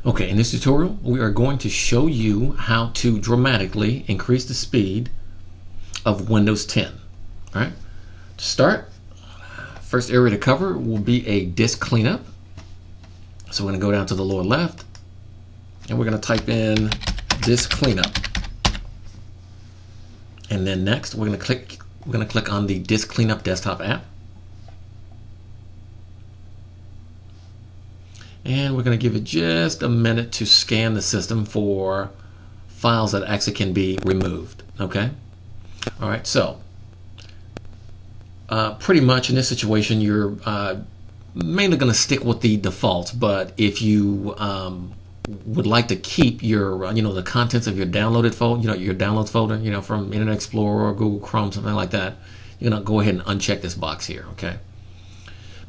Okay, in this tutorial, we are going to show you how to dramatically increase the speed of Windows 10. All right, to start, first area to cover will be a disk cleanup. So we're going to go down to the lower left, and we're going to type in disk cleanup. And then next, we're going to click on the disk cleanup desktop app. And we're going to give it just a minute to scan the system for files that actually can be removed. Okay. All right. So pretty much in this situation, you're mainly going to stick with the defaults. But if you would like to keep your, the contents of your downloaded folder, your downloads folder, from Internet Explorer or Google Chrome, something like that, you're going to go ahead and uncheck this box here. Okay.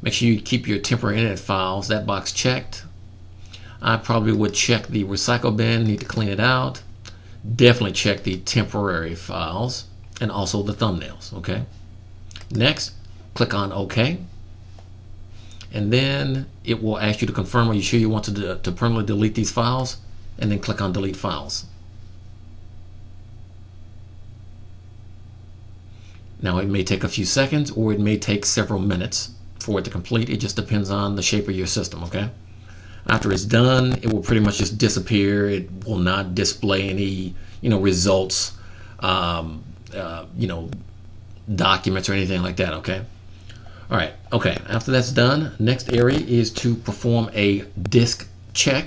Make sure you keep your temporary internet files, that box checked. I probably would check the recycle bin, need to clean it out. Definitely check the temporary files and also the thumbnails, okay? Next, click on OK. And then it will ask you to confirm, are you sure you want to permanently delete these files? And then click on delete files. Now it may take a few seconds or it may take several minutes for it to complete. It just depends on the shape of your system. Okay, after it's done, it will pretty much just disappear. It will not display any results, documents or anything like that. Okay, all right. Okay, after that's done, next area is to perform a disk check.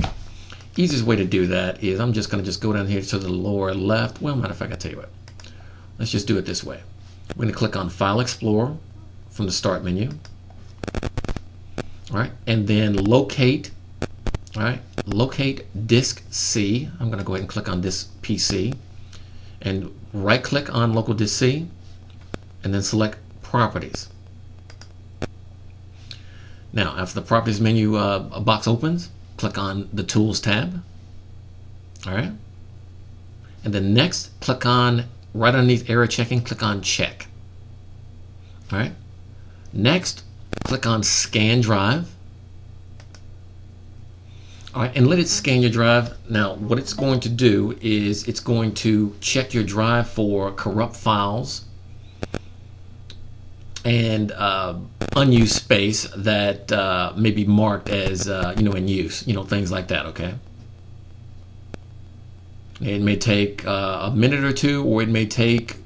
Easiest way to do that is I'm just going to go down here to the lower left. Well, matter of fact, I tell you what, let's just do it this way. We're going to click on File Explorer from the Start menu. All right, and then locate. All right, locate disk C. I'm going to go ahead and click on this PC, and right-click on local disk C, and then select Properties. Now, after the Properties menu a box opens, click on the Tools tab. All right, and then next, click on right underneath Error Checking. Click on Check. All right, next, click on Scan Drive. All right, and let it scan your drive. Now, what it's going to do is it's going to check your drive for corrupt files and unused space that may be marked as in use, things like that. Okay. It may take a minute or two, or it may take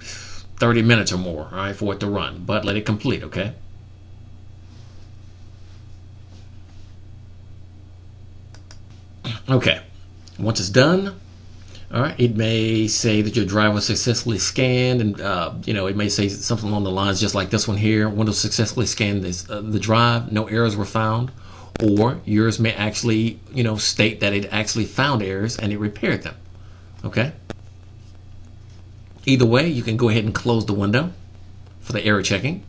30 minutes or more, all right, for it to run. But let it complete. Okay. Okay, once it's done, all right, it may say that your drive was successfully scanned, and it may say something along the lines just like this one here. Windows successfully scanned the drive, no errors were found, or yours may actually state that it actually found errors and it repaired them. Okay. Either way, you can go ahead and close the window for the error checking.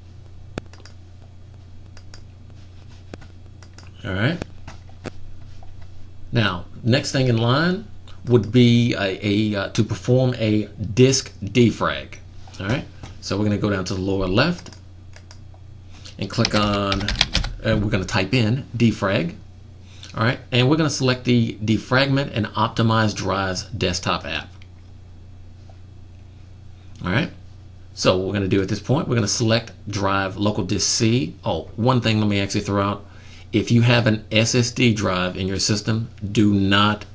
All right. Now, next thing in line would be to perform a disk defrag. All right, so we're going to go down to the lower left and click on, we're going to type in defrag. All right, and we're going to select the Defragment and Optimize Drives desktop app. All right, so what we're going to do at this point, we're going to select drive local disk C. Oh, one thing let me actually throw out. If you have an SSD drive in your system, do not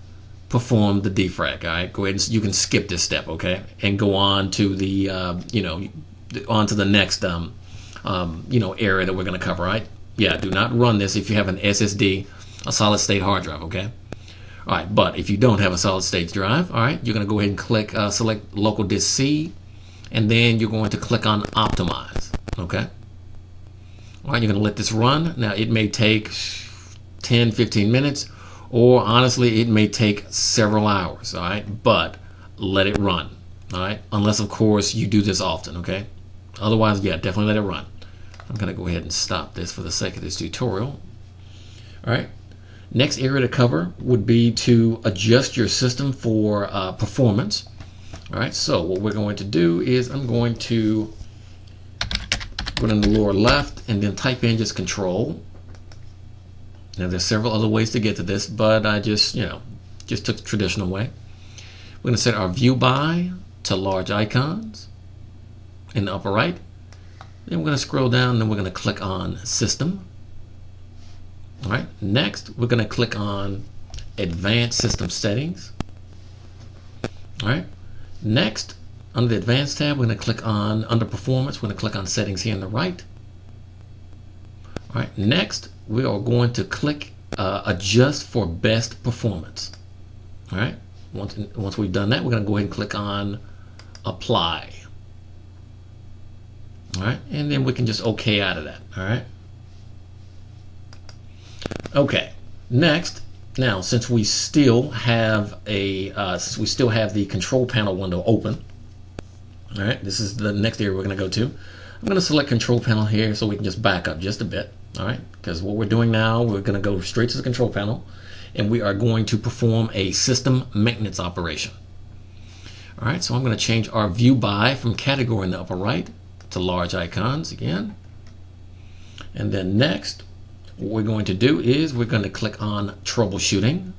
perform the defrag. All right, go ahead and you can skip this step, okay, and go on to the onto the next area that we're going to cover. Right? Yeah, do not run this if you have an SSD, a solid state hard drive. Okay. All right, but if you don't have a solid state drive, all right, you're going to go ahead and click select local disk C, and then you're going to click on Optimize. Okay. All right, you're going to let this run. Now, it may take 10-15 minutes, or honestly, it may take several hours. All right, but let it run. All right, unless, of course, you do this often. Okay, otherwise, yeah, definitely let it run. I'm going to go ahead and stop this for the sake of this tutorial. All right, next area to cover would be to adjust your system for performance. All right, so what we're going to do is I'm going to go in the lower left and then type in just Control Now there's several other ways to get to this, but I just took the traditional way. We're going to set our view by to large icons in the upper right. Then we're going to scroll down, and then we're going to click on System. All right. Next, we're going to click on Advanced System Settings. All right. Next, under the Advanced tab, we're going to click on under Performance. We're going to click on Settings here on the right. All right. Next, we are going to click Adjust for Best Performance. All right. Once we've done that, we're going to go ahead and click on Apply. All right, and then we can just OK out of that. All right. Okay. Next, now since we still have the control panel window open, all right, this is the next area we're going to go to. I'm going to select control panel here so we can just back up just a bit. All right, because what we're doing now, we're going to go straight to the control panel, and we are going to perform a system maintenance operation. All right, so I'm going to change our view by from category in the upper right to large icons again. And then next, what we're going to do is we're going to click on troubleshooting.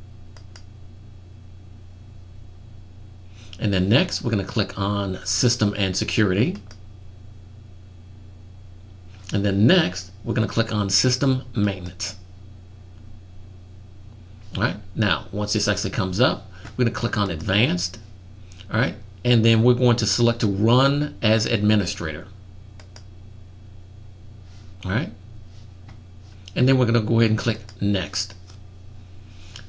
And then next, we're going to click on system and security. And then next, we're going to click on system maintenance. All right, now once this actually comes up, we're going to click on advanced. All right, and then we're going to select to run as administrator. All right, and then we're going to go ahead and click next.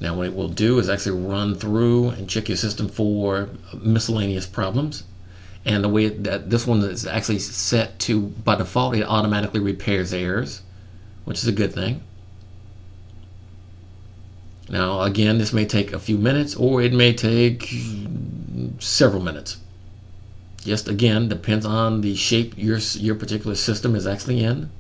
Now what it will do is actually run through and check your system for miscellaneous problems. And the way that this one is actually set to, by default, it automatically repairs errors, which is a good thing. Now again, this may take a few minutes or it may take several minutes. Just again, depends on the shape your particular system is actually in.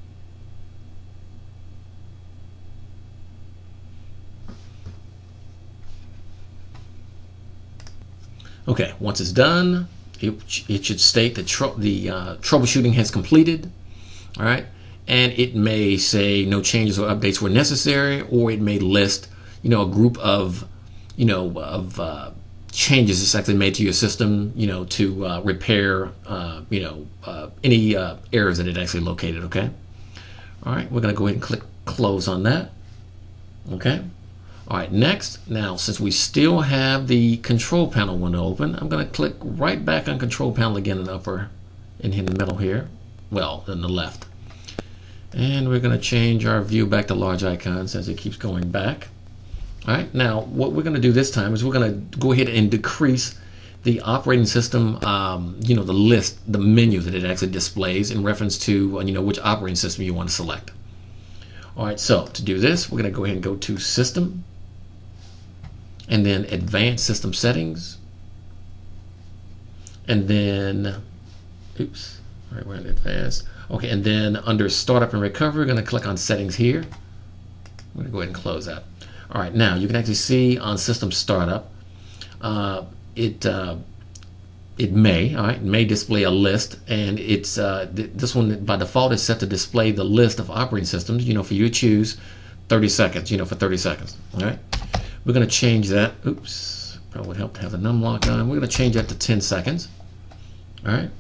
Okay, once it's done, it should state that the troubleshooting has completed. All right, and it may say no changes or updates were necessary, or it may list, a group of, changes that's actually made to your system, to repair, any errors that it actually located. Okay. All right, we're going to go ahead and click close on that. Okay. All right, next, now since we still have the control panel window open, I'm going to click right back on control panel again in the middle here, well, in the left. And we're going to change our view back to large icons as it keeps going back. All right, now what we're going to do this time is we're going to go ahead and decrease the operating system, the menu that it actually displays in reference to, which operating system you want to select. All right, so to do this, we're going to go ahead and go to System, and then Advanced System Settings, and then, all right, we're in Advanced. Okay, and then under Startup and Recovery, we're going to click on Settings here. I'm going to go ahead and close that. All right, now you can actually see on System Startup, it may display a list, and it's this one by default is set to display the list of operating systems, for you to choose 30 seconds, for 30 seconds. All right, we're going to change that. Probably would help to have the num lock on. We're going to change that to 10 seconds. All right,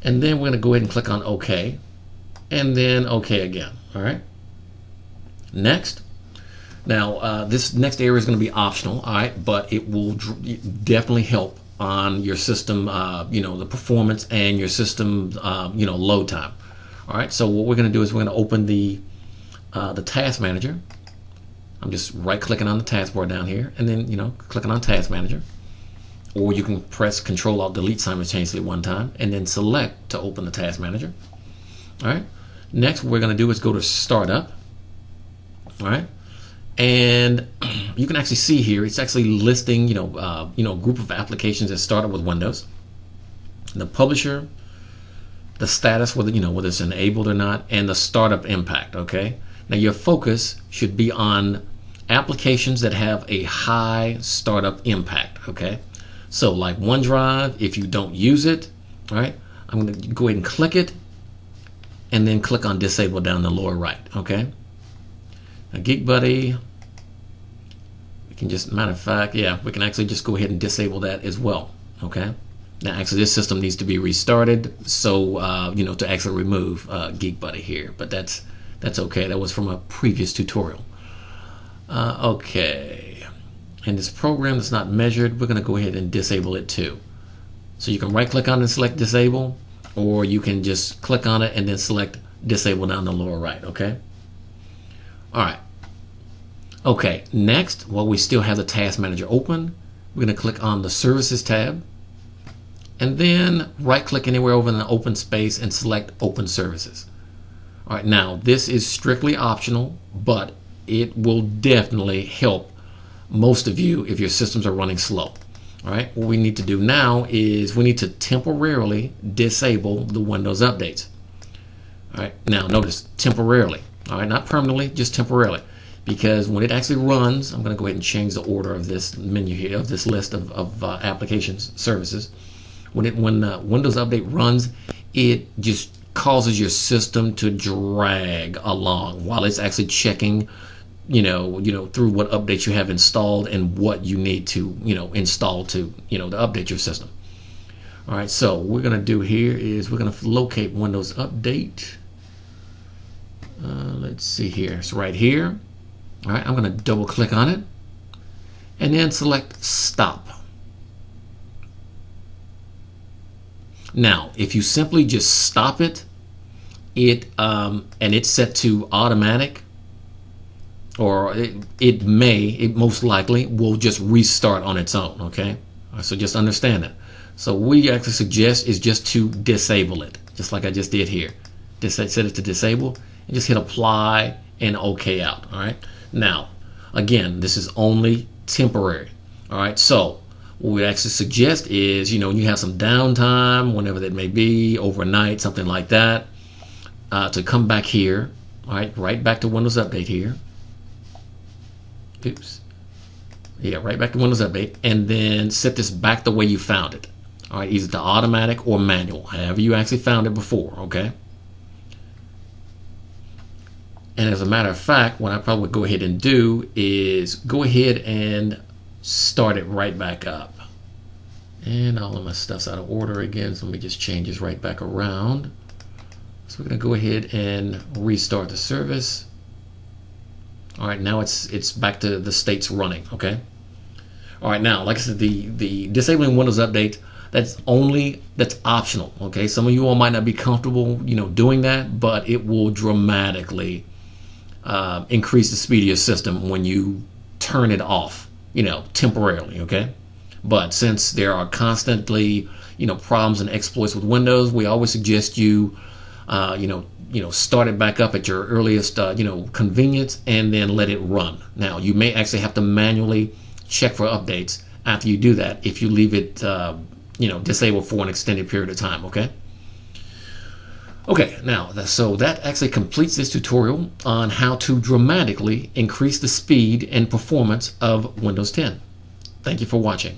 and then we're going to go ahead and click on OK, and then OK again. All right, next. Now this next area is going to be optional. All right, but it will definitely help on your system, the performance and your system, load time. All right, so what we're going to do is we're going to open the Task Manager. I'm just right-clicking on the taskbar down here, and then clicking on Task Manager, or you can press Control-Alt-Delete simultaneously one time, and then select to open the Task Manager. All right. Next, what we're going to do is go to Startup. All right. And you can actually see here, it's actually listing, a group of applications that started with Windows, the publisher, the status, whether it's enabled or not, and the startup impact. Okay. Now your focus should be on applications that have a high startup impact. Okay. So like OneDrive, if you don't use it, all right, I'm going to go ahead and click it, and then click on Disable down in the lower right. Okay. Now, GeekBuddy, we can just, matter of fact, yeah, we can actually just go ahead and disable that as well. Okay. Now, actually, this system needs to be restarted, so you know, to actually remove GeekBuddy here. But that's okay. That was from a previous tutorial. Okay, and this program that's not measured, we're going to go ahead and disable it too. So you can right-click on it and select Disable, or you can just click on it and then select Disable down the lower right. Okay. All right. Okay. Next, while we still have the Task Manager open, we're going to click on the Services tab. And then right-click anywhere over in the open space and select Open Services. All right, now this is strictly optional, but it will definitely help most of you if your systems are running slow. All right, what we need to do now is we need to temporarily disable the Windows updates. All right, now notice temporarily. All right, not permanently, just temporarily, because when it actually runs, I'm going to go ahead and change the order of this menu here, of this list of applications, services. When Windows Update runs, it just causes your system to drag along while it's actually checking, you know, through what updates you have installed and what you need to, install to, to update your system. All right, so what we're gonna do here is we're gonna locate Windows Update. Let's see here. It's right here. All right, I'm gonna double click on it and then select Stop. Now, if you simply just stop it, and it's set to automatic, or it most likely will just restart on its own. Okay, so just understand that. So what we actually suggest is just to disable it, just like I just did here. Set it to disable, and just hit Apply and OK out. All right. Now, again, this is only temporary. All right. So what we actually suggest is, when you have some downtime, whenever that may be, overnight, something like that, to come back here, all right, right back to Windows Update here. Oops. Yeah, right back to Windows Update, and then set this back the way you found it. All right, either to automatic or manual, however you actually found it before, okay? And as a matter of fact, what I probably would go ahead and do is go ahead and start it right back up. And all of my stuff's out of order again, so let me just change this right back around. So we're going to go ahead and restart the service. All right, now it's back to the states running, okay? All right, now, like I said, the disabling Windows Update, that's optional, okay? Some of you all might not be comfortable, doing that, but it will dramatically increase the speed of your system when you turn it off, temporarily, okay? But since there are constantly, problems and exploits with Windows, we always suggest you, start it back up at your earliest, convenience, and then let it run. Now, you may actually have to manually check for updates after you do that if you leave it, disabled for an extended period of time, okay? Okay, now, so that actually completes this tutorial on how to dramatically increase the speed and performance of Windows 10. Thank you for watching.